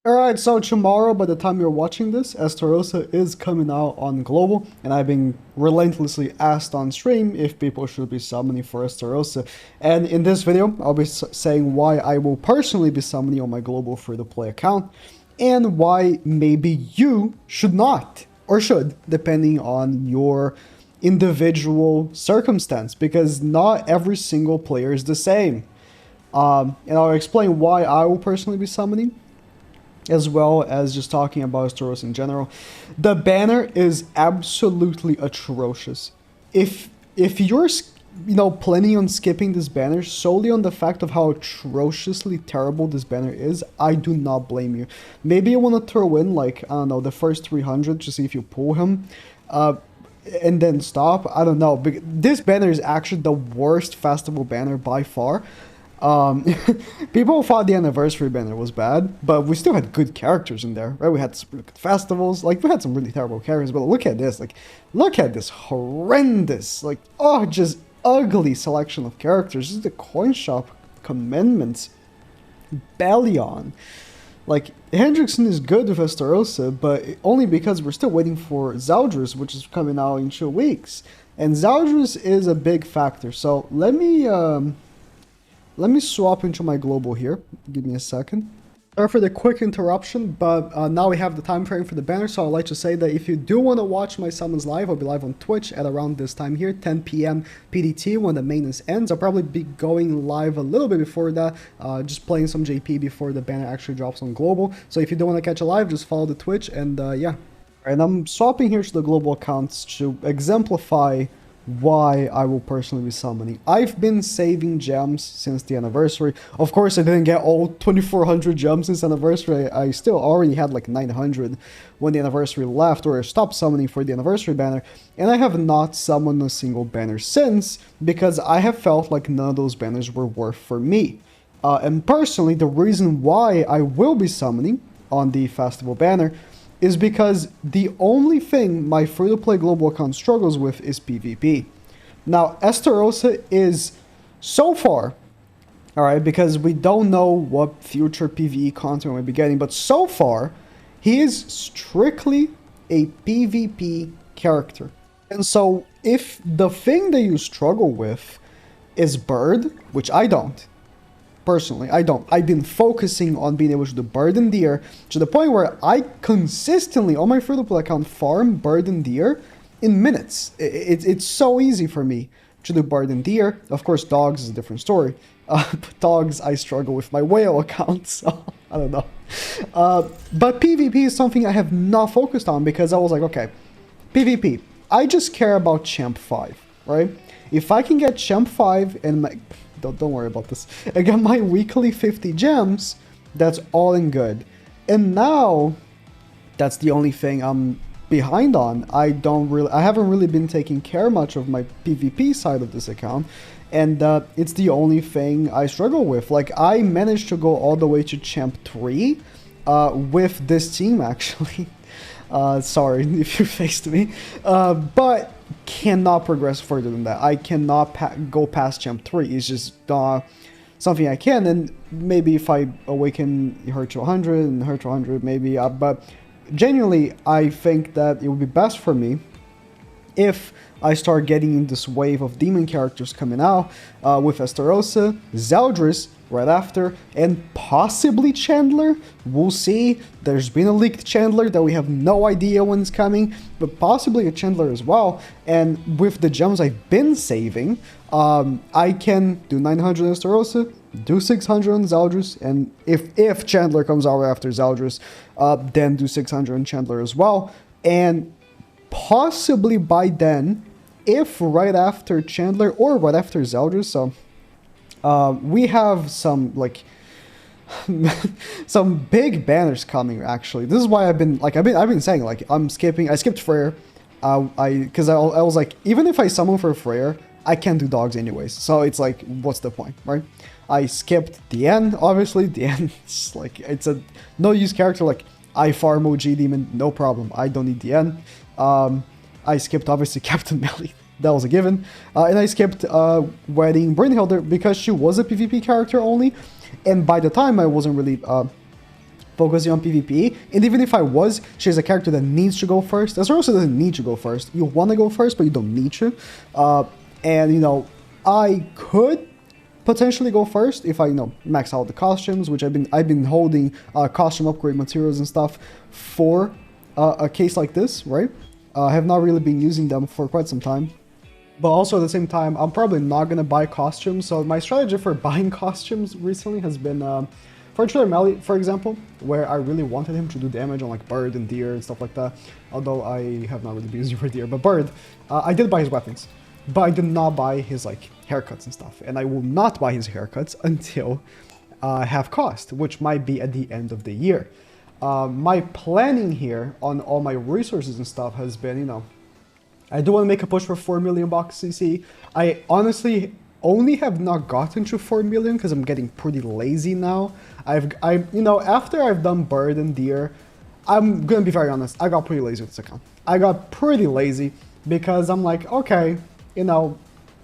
Alright, so tomorrow, by the time you're watching this, Estarossa is coming out on Global, and I've been relentlessly asked on stream if people should be summoning for Estarossa. And in this video, I'll be saying why I will personally be summoning on my Global free-to-play account, and why maybe you should not, or should, depending on your individual circumstance, because not every single player is the same. And I'll explain why I will personally be summoning, as well as just talking about Estarossa in general. The banner is absolutely atrocious. If you're planning on skipping this banner solely on the fact of how atrociously terrible this banner is, I do not blame you. Maybe you want to throw in, like, I don't know, the first 300 to see if you pull him, and then stop. I don't know. This banner is actually the worst festival banner by far. People thought the anniversary banner was bad, but we still had good characters in there, right? We had some really good festivals, like we had some really terrible characters, but look at this, like, look at this horrendous, like, oh, just ugly selection of characters. This is the coin shop commandments. Bellion. Like, Hendrickson is good with Estarossa, but only because we're still waiting for Zeldris, which is coming out in 2 weeks. And Zeldris is a big factor, so let me swap into my global here. Give me a second. Sorry for the quick interruption, but now we have the time frame for the banner, so I'd like to say that if you do want to watch my summons live, I'll be live on Twitch at around this time here, 10 p.m. PDT, when the maintenance ends. I'll probably be going live a little bit before that, just playing some JP before the banner actually drops on global. So if you do want to catch a live, just follow the Twitch, and yeah. And I'm swapping here to the global accounts to exemplify why I will personally be summoning. I've been saving gems since the anniversary. Of course, I didn't get all 2400 gems since anniversary. I still already had like 900 when the anniversary left, or I stopped summoning for the anniversary banner, and I have not summoned a single banner since, because I have felt like none of those banners were worth for me. And personally, the reason why I will be summoning on the festival banner is because the only thing my free-to-play global account struggles with is PvP. Now, Estarossa is, so far, alright, because we don't know what future PvE content we'll be getting, but so far, he is strictly a PvP character. And so, if the thing that you struggle with is Bird, which I don't, personally, I don't. I've been focusing on being able to do Bird and Deer to the point where I consistently, on my free-to-play account, farm Bird and Deer in minutes. It's so easy for me to do Bird and Deer. Of course, Dogs is a different story. Dogs, I struggle with my whale account, so I don't know. But PvP is something I have not focused on, because I was like, okay, PvP, I just care about Champ 5, right? If I can get Champ 5 and my... Don't worry about this. I got my weekly 50 gems. That's all in good. And now, that's the only thing I'm behind on. I haven't really been taking care much of my PvP side of this account, and it's the only thing I struggle with. Like, I managed to go all the way to Champ 3 with this team, actually. Sorry if you faced me, but cannot progress further than that. I cannot go past Champ 3. It's just something I can, and maybe if I awaken her to 100 and her to 100, maybe, but genuinely, I think that it would be best for me if I start getting this wave of demon characters coming out, with Estarossa, Zeldris right after, and possibly Chandler. We'll see. There's been a leaked Chandler that we have no idea when it's coming, but possibly a Chandler as well. And with the gems I've been saving, I can do 900 on Estarossa, do 600 on Zeldris, and if Chandler comes out after Zeldris, then do 600 on Chandler as well. And possibly by then, if right after Chandler or right after Zeldris, so we have some, like, some big banners coming, actually. This is why I've been saying, like, I skipped Freyr, because I was like, even if I summon for Freyr, I can't do Dogs anyways, so it's like, what's the point, right? I skipped Diane, obviously. Diane is like, it's a no-use character. Like, I farm OG Demon, no problem, I don't need Diane. I skipped, obviously, Captain Melly. That was a given. And I skipped Wedding Brynhilder because she was a PvP character only. And by the time I wasn't really focusing on PvP. And even if I was, she's a character that needs to go first. Estarossa doesn't need to go first. You want to go first, but you don't need to. And, you know, I could potentially go first if I, you know, max out the costumes, which I've been holding costume upgrade materials and stuff for a case like this, right? I have not really been using them for quite some time. But also at the same time, I'm probably not going to buy costumes. So my strategy for buying costumes recently has been, for Trailer Melly, for example, where I really wanted him to do damage on like Bird and Deer and stuff like that. Although I have not really been using for Deer, but Bird, I did buy his weapons. But I did not buy his like haircuts and stuff. And I will not buy his haircuts until half cost, which might be at the end of the year. My planning here on all my resources and stuff has been, you know, I do want to make a push for 4 million box CC. I honestly only have not gotten to 4 million because I'm getting pretty lazy now. You know, after I've done Bird and Deer, I'm gonna be very honest, I got pretty lazy with this account. I got pretty lazy because I'm like, okay, you know,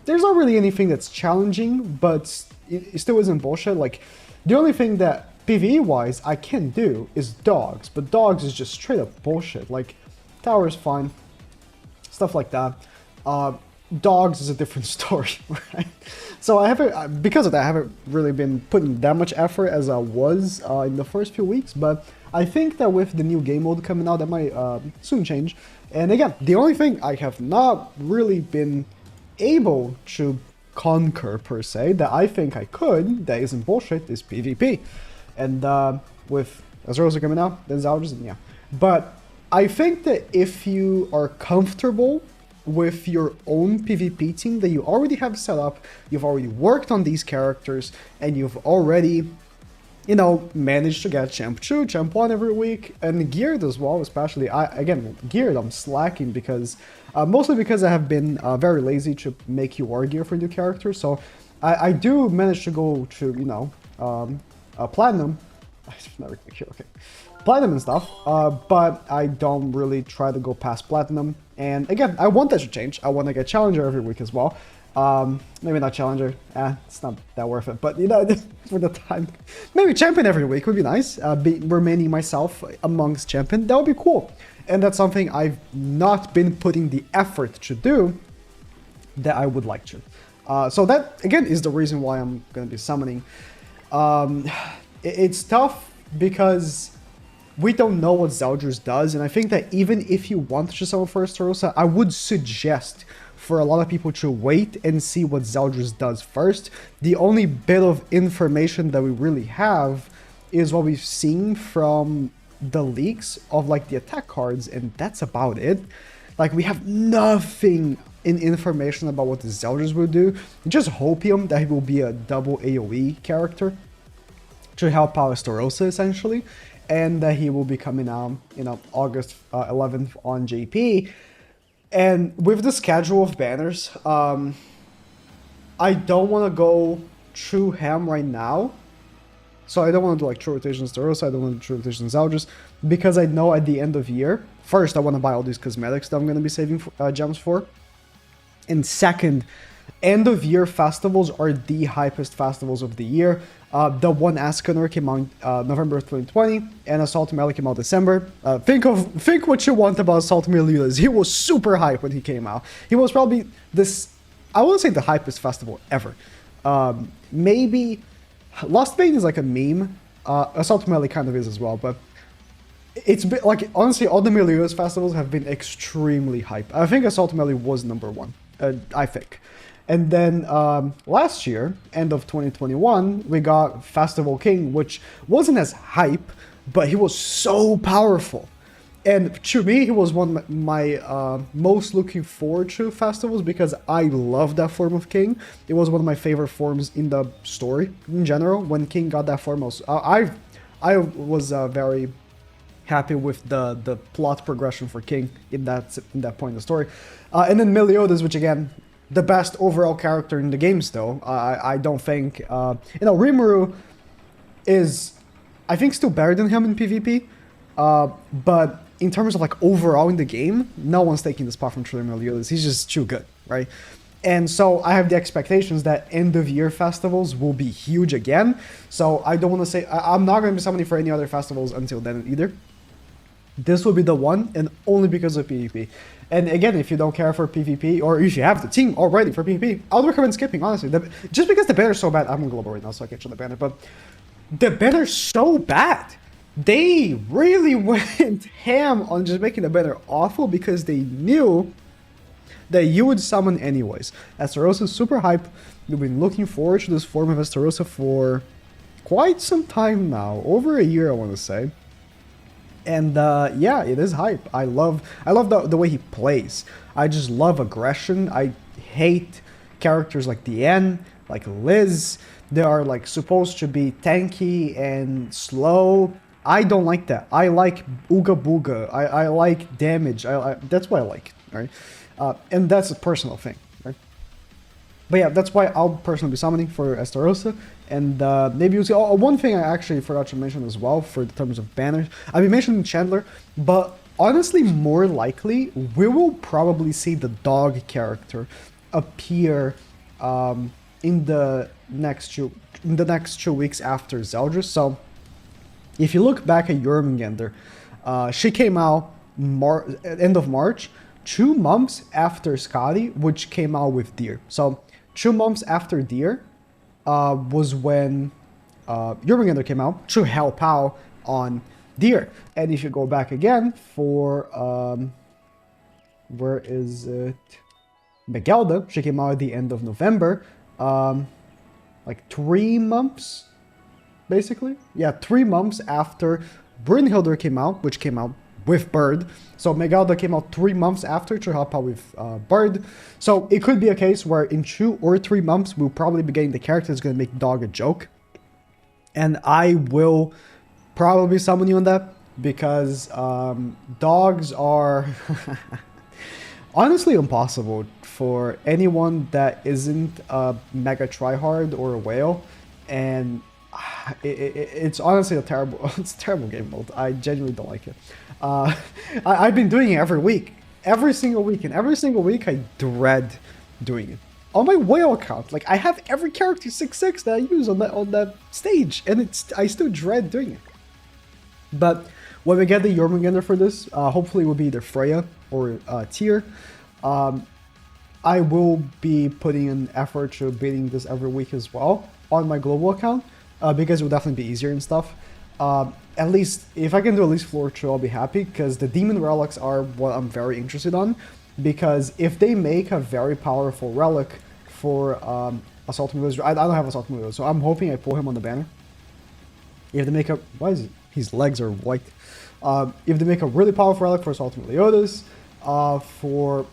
there's not really anything that's challenging, but it still isn't bullshit. Like, the only thing that PvE-wise I can do is dogs, but dogs is just straight up bullshit. Like, tower is fine. Stuff like that. Dogs is a different story, right? So I haven't, because of that, I haven't really been putting that much effort as I was in the first few weeks, but I think that with the new game mode coming out, that might soon change. And again, the only thing I have not really been able to conquer, per se, that I think I could, that isn't bullshit, is PvP. And with Estarossa coming out, then Zaldrus, yeah. But I think that if you are comfortable with your own PvP team that you already have set up, you've already worked on these characters, and you've already, you know, managed to get Champ 2, Champ 1 every week, and geared as well, especially. Again, geared, I'm slacking because, mostly because I have been very lazy to make UR gear for new characters, so I do manage to go to, you know, Platinum. Never here, okay. Platinum and stuff, but I don't really try to go past Platinum. And again, I want that to change. I want to get Challenger every week as well. Maybe not Challenger, it's not that worth it, but you know, for the time, maybe Champion every week would be nice, remaining myself amongst Champion, that would be cool. And that's something I've not been putting the effort to do that I would like to. So that, again, is the reason why I'm going to be summoning. It's tough because we don't know what Zaldrus does, and I think that even if you want to summon for Estarossa, I would suggest for a lot of people to wait and see what Zaldrus does first. The only bit of information that we really have is what we've seen from the leaks of like the attack cards, and that's about it. Like, we have nothing in information about what the Zaldrus will do. Just hopium that he will be a double AoE character to help out Estarossa essentially, and that he will be coming out, you know, August 11th on JP. And with the schedule of banners, I don't want to go true ham right now. So I don't want to do like true rotation Estarossa, I don't want to do true rotation Zaldrus, because I know at the end of year, first I want to buy all these cosmetics that I'm going to be saving gems for. And second, end of year festivals are the hypest festivals of the year. The one Ascanor came out November 2020, and Assault Melee came out December. Think what you want about Assault Melee. He was super hype when he came out. He was probably this, I wouldn't say the hypest festival ever. Maybe Lost Vein is like a meme. Assault Melee kind of is as well, but it's been like, honestly, all the Melios festivals have been extremely hype. I think Assault Melee was #1. I think. And then last year, end of 2021, we got Festival King, which wasn't as hype, but he was so powerful. And to me, he was one of my most looking forward to festivals because I love that form of King. It was one of my favorite forms in the story in general. When King got that form, I was very happy with the plot progression for King in that point in the story. And then Meliodas, which again, the best overall character in the game still. I don't think, you know, Rimuru is, I think, still better than him in PvP, but in terms of like overall in the game, no one's taking the spot from Triller Meliodas. He's just too good, right? And so I have the expectations that end of year festivals will be huge again. So I don't want to say, I'm not going to be summoning for any other festivals until then either. This will be the one, and only because of PvP. And again, if you don't care for PvP, or if you have the team already for PvP, I would recommend skipping, honestly. Just because the banner's so bad, I'm on global right now, so I can't show the banner, but the banner's so bad. They really went ham on just making the banner awful because they knew that you would summon anyways. Estarossa is super hype. We've been looking forward to this form of Estarossa for quite some time now. Over a year, I want to say. And yeah, it is hype. I love the way he plays. I just love aggression. I hate characters like Diane, like Liz. They are like supposed to be tanky and slow. I don't like that. I like Ooga Booga. I like damage. That's what I like, right? And that's a personal thing, right? But yeah, that's why I'll personally be summoning for Estarossa. And maybe you'll see... Oh, one thing I actually forgot to mention as well for the terms of banners. I've been mentioning Chandler, but honestly, more likely, we will probably see the dog character appear in the next 2 weeks after Zeldris. So if you look back at Jormungandr, she came out end of March, 2 months after Scotty, which came out with Deer. So 2 months after Deer was when Jormungandr came out to help out on Deer. And if you go back again for where is it? Megelda, she came out at the end of November, like 3 months, basically. Yeah, 3 months after Brynhildr came out, which came out with Bird. So Megalda came out 3 months after to help out with Bird. So it could be a case where in 2 or 3 months, we'll probably be getting the character that's going to make Dog a joke. And I will probably summon you on that because dogs are honestly impossible for anyone that isn't a mega tryhard or a whale. And it's honestly it's a terrible game mode. I genuinely don't like it. I've been doing it every week, every single week, and every single week I dread doing it. On my whale account, like I have every character 6/6 that I use on that stage, and I still dread doing it. But when we get the Jormungandr for this, hopefully it will be either Freya or Tyr. I will be putting an effort to beating this every week as well on my global account. Because it will definitely be easier and stuff. At least, if I can do at least floor 2, I'll be happy, because the Demon Relics are what I'm very interested on. Because if they make a very powerful relic for Assault Wizard, I don't have Assault Wizard, so I'm hoping I pull him on the banner. If they make a... Why is it? His legs are white. If they make a really powerful relic for Assault Meliodas, for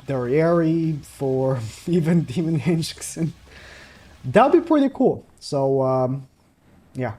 Darieri, for even Demon Henriksen, that'll be pretty cool. So, yeah,